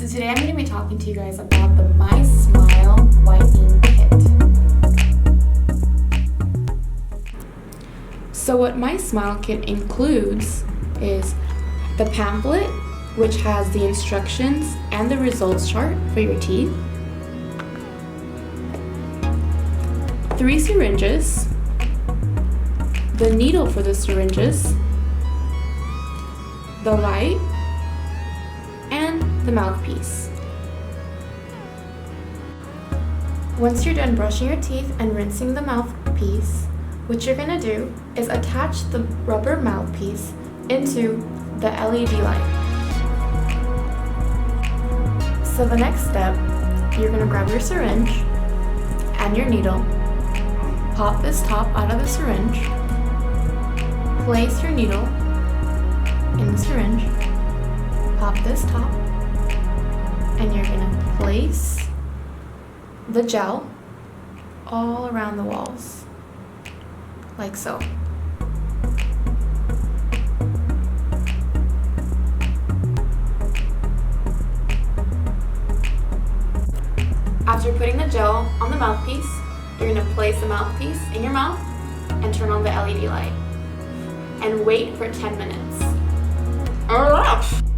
today I'm going to be talking to you guys about the MySmile Whitening Kit. So what MySmile Kit includes is the pamphlet, which has the instructions and the results chart for your teeth, 3 syringes, the needle for the syringes, the light, and the mouthpiece. Once you're done brushing your teeth and rinsing the mouthpiece, what you're going to do is attach the rubber mouthpiece into the LED light. So the next step, you're going to grab your syringe and your needle, pop this top out of the syringe, place your needle in the syringe, pop this top, and you're going to place the gel all around the walls, like so. After putting the gel on the mouthpiece, you're going to place the mouthpiece in your mouth and turn on the LED light and wait for 10 minutes. Alright!